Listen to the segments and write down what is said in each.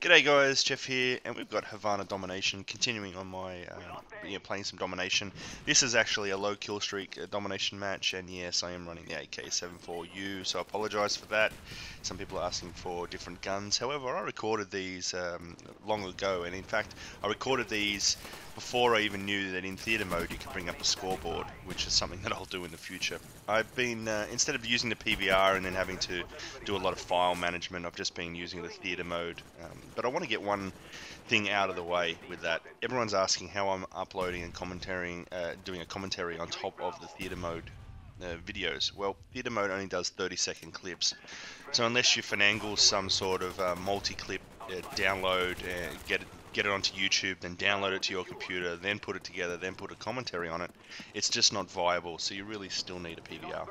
G'day guys, Jeff here, and we've got Havana Domination continuing on my playing some Domination. This is actually a low kill streak Domination match, and yes, I am running the AK-74U, so I apologise for that. Some people are asking for different guns. However, I recorded these long ago, and in fact, I recorded these before I even knew that in theatre mode you could bring up a scoreboard, which is something that I'll do in the future. I've been, instead of using the PVR and then having to do a lot of file management, I've just been using the theatre mode. But I want to get one thing out of the way with that. Everyone's asking how I'm uploading and commentating, doing a commentary on top of the theatre mode videos. Well, theatre mode only does 30-second clips, so unless you finagle some sort of multi-clip download, get it onto YouTube, then download it to your computer, then put it together, then put a commentary on it, it's just not viable. So you really still need a PVR.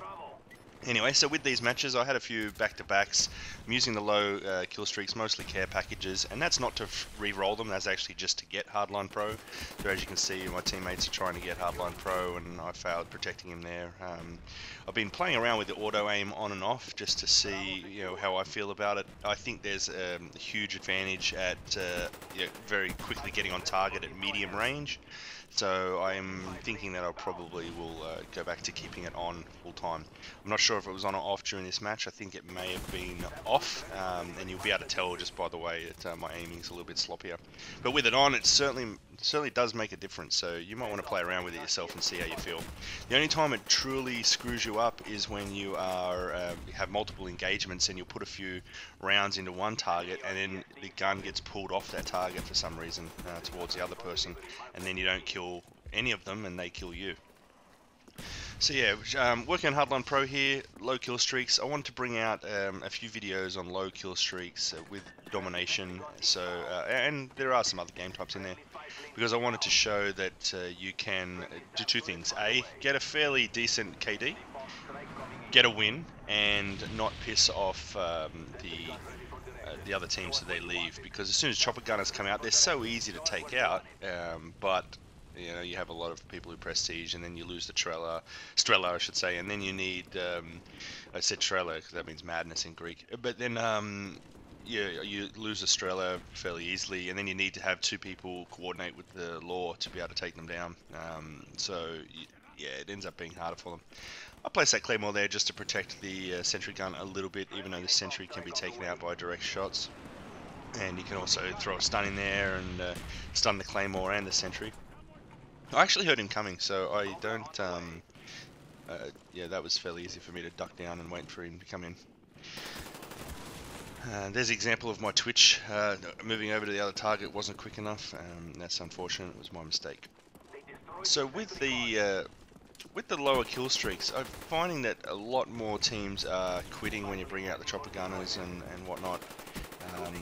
Anyway, so with these matches, I had a few back-to-backs. I'm using the low kill streaks, mostly care packages, and that's not to re-roll them, that's actually just to get Hardline Pro. So as you can see, my teammates are trying to get Hardline Pro, and I failed protecting him there. I've been playing around with the auto-aim on and off, just to see how I feel about it. I think there's a huge advantage at very quickly getting on target at medium range. So I'm thinking that I probably will go back to keeping it on full time. I'm not sure if it was on or off during this match. I think it may have been off, and you'll be able to tell just by the way that my aiming is a little bit sloppier. But with it on, it certainly does make a difference. So you might want to play around with it yourself and see how you feel. The only time it truly screws you up is when you have multiple engagements and you'll put a few rounds into one target, and then the gun gets pulled off that target for some reason towards the other person, and then you don't kill any of them and they kill you. So yeah, working on Hardline Pro here, low kill streaks. I wanted to bring out a few videos on low kill streaks with Domination. So and there are some other game types in there, because I wanted to show that you can do two things: A, get a fairly decent KD, get a win, and not piss off the other teams so they leave, because as soon as chopper gunners come out, they're so easy to take out, but you have a lot of people who prestige, and then you lose the Strela, I should say, and then you need, I said Strela because that means madness in Greek, but then you lose a Strela fairly easily, and then you need to have two people coordinate with the law to be able to take them down, yeah, it ends up being harder for them. I placed that Claymore there just to protect the sentry gun a little bit, even though the sentry can be taken out by direct shots. And you can also throw a stun in there and stun the Claymore and the sentry. I actually heard him coming, so I don't... yeah, that was fairly easy for me to duck down and wait for him to come in. There's an example of my Twitch. Moving over to the other target wasn't quick enough. That's unfortunate, it was my mistake. So with the lower kill streaks, I'm finding that a lot more teams are quitting when you bring out the chopper gunners and whatnot.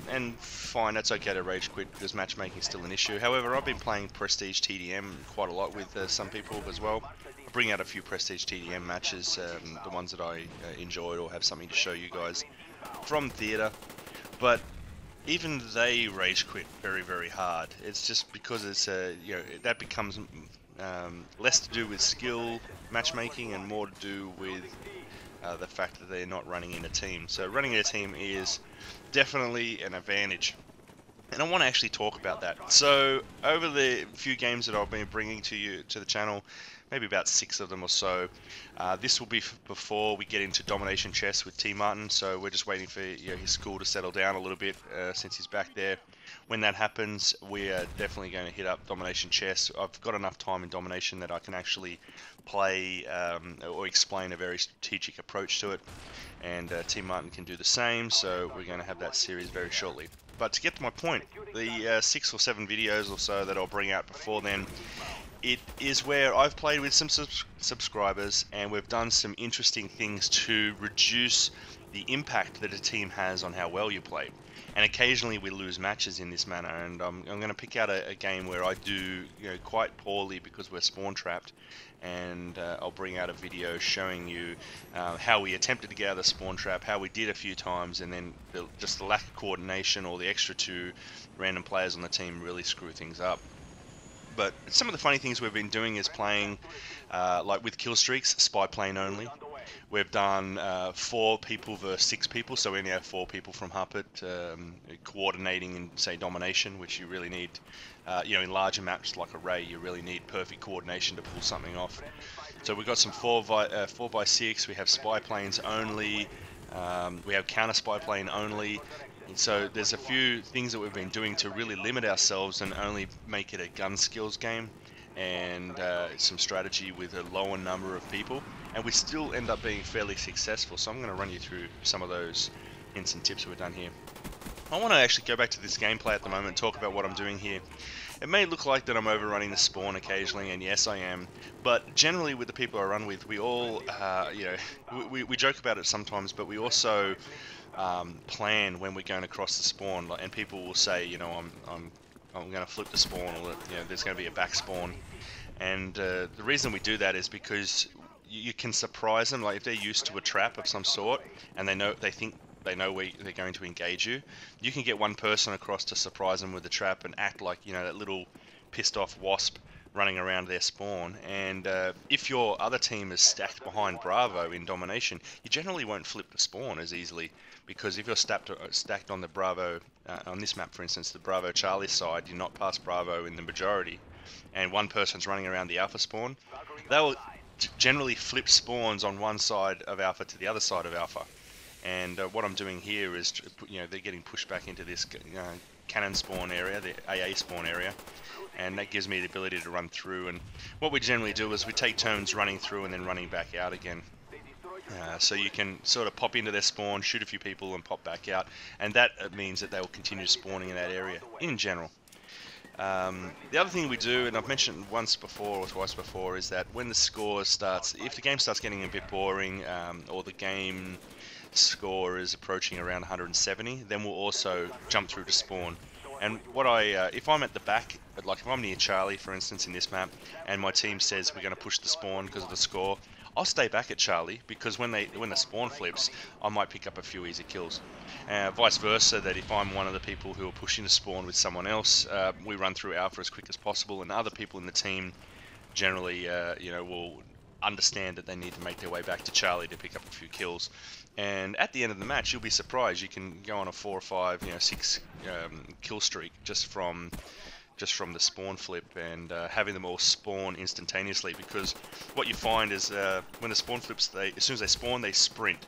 And fine, that's okay to rage quit because matchmaking is still an issue. However, I've been playing Prestige TDM quite a lot with some people as well. I'll bring out a few Prestige TDM matches, the ones that I enjoyed or have something to show you guys from theatre. But even they rage quit very, very hard. It's just because it's that becomes less to do with skill matchmaking and more to do with the fact that they're not running in a team. So running in a team is definitely an advantage, and I want to actually talk about that. So over the few games that I've been bringing to the channel, maybe about 6 of them or so, this will be before we get into Domination Chess with T Martin, so we're just waiting for his school to settle down a little bit since he's back there. When that happens, we are definitely going to hit up Domination Chess. I've got enough time in Domination that I can actually play or explain a very strategic approach to it, and T Martin can do the same, so we're going to have that series very shortly. But to get to my point, the 6 or 7 videos or so that I'll bring out before then, it is where I've played with some subscribers, and we've done some interesting things to reduce the impact that a team has on how well you play. And occasionally we lose matches in this manner, and I'm going to pick out a game where I do quite poorly because we're spawn trapped, and I'll bring out a video showing you how we attempted to get out of the spawn trap, how we did a few times, and then just the lack of coordination or the extra 2 random players on the team really screw things up. But some of the funny things we've been doing is playing, like with kill streaks, spy plane only. We've done 4 people versus 6 people, so we only have 4 people from Huppet coordinating in, say, Domination, which you really need. In larger maps like Array, you really need perfect coordination to pull something off. So we've got some 4x6, we have spy planes only, we have counter spy plane only. And so there's a few things that we've been doing to really limit ourselves and only make it a gun skills game and some strategy with a lower number of people, and we still end up being fairly successful. So I'm going to run you through some of those hints and tips we've done here. I want to actually go back to this gameplay at the moment and talk about what I'm doing here. It may look like that I'm overrunning the spawn occasionally, and yes I am, but generally with the people I run with, we all, we joke about it sometimes, but we also plan when we're going across the spawn, and people will say, I'm going to flip the spawn, or there's going to be a back spawn, and the reason we do that is because you can surprise them. Like if they're used to a trap of some sort, and they think they know where they're going to engage you, you can get one person across to surprise them with the trap and act like that little pissed off wasp running around their spawn. And if your other team is stacked behind Bravo in Domination, you generally won't flip the spawn as easily, because if you're stacked on the Bravo, on this map for instance, the Bravo Charlie side, you're not past Bravo in the majority, and one person's running around the Alpha spawn, they will generally flip spawns on one side of Alpha to the other side of Alpha. And what I'm doing here is, they're getting pushed back into this cannon spawn area, the AA spawn area, and that gives me the ability to run through. And what we generally do is we take turns running through and then running back out again. So you can sort of pop into their spawn, shoot a few people and pop back out, and that means that they will continue spawning in that area in general. The other thing we do, and I've mentioned once before or twice before, is that when the score starts, if the game starts getting a bit boring, or the game score is approaching around 170, then we'll also jump through to spawn. And what if I'm at the back, like if I'm near Charlie for instance in this map, and my team says we're going to push the spawn because of the score, I'll stay back at Charlie, because when the spawn flips, I might pick up a few easy kills. Vice versa, that if I'm one of the people who are pushing the spawn with someone else, we run through Alpha as quick as possible, and other people in the team generally will understand that they need to make their way back to Charlie to pick up a few kills. And at the end of the match, you'll be surprised, you can go on a 4 or 5, 6 kill streak just from the spawn flip, and having them all spawn instantaneously. Because what you find is when the spawn flips, as soon as they spawn, they sprint.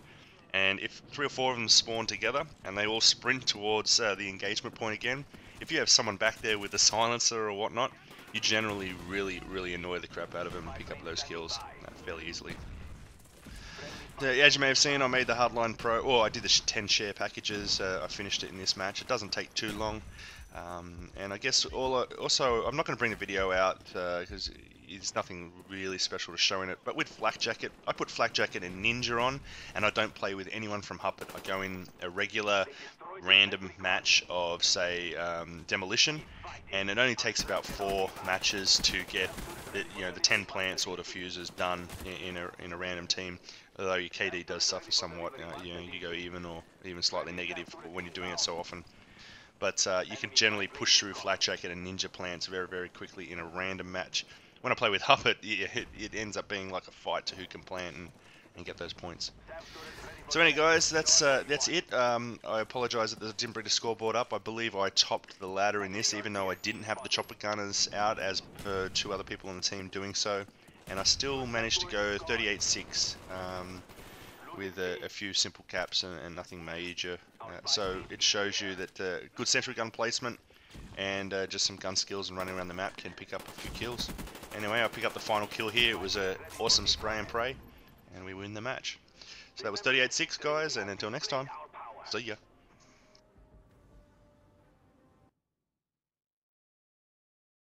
And if 3 or 4 of them spawn together and they all sprint towards the engagement point again, if you have someone back there with a silencer or whatnot, you generally really annoy the crap out of them and pick up those kills fairly easily. As you may have seen, I made the Hardline Pro, or I did the 10 share packages. I finished it in this match. It doesn't take too long. And I guess also, I'm not going to bring the video out because there's nothing really special to show in it. But with Flak Jacket, I put Flak Jacket and Ninja on, and I don't play with anyone from Huppet. I go in a regular random match of, say, Demolition, and it only takes about 4 matches to get the 10 plants or diffusers done in a random team. Although your KD does suffer somewhat, you go even or even slightly negative when you're doing it so often. But you can generally push through Flak Jacket and Ninja plants very quickly in a random match. When I play with Huppet, it ends up being like a fight to who can plant and get those points. So anyway guys, that's it. I apologise that I didn't bring the scoreboard up. I believe I topped the ladder in this, even though I didn't have the chopper gunners out as per 2 other people on the team doing so. And I still managed to go 38-6 with a few simple caps and nothing major. So it shows you that good sentry gun placement and just some gun skills and running around the map can pick up a few kills. Anyway, I pick up the final kill here. It was an awesome spray and pray, and we win the match. So that was 38-6 guys, and until next time, see ya.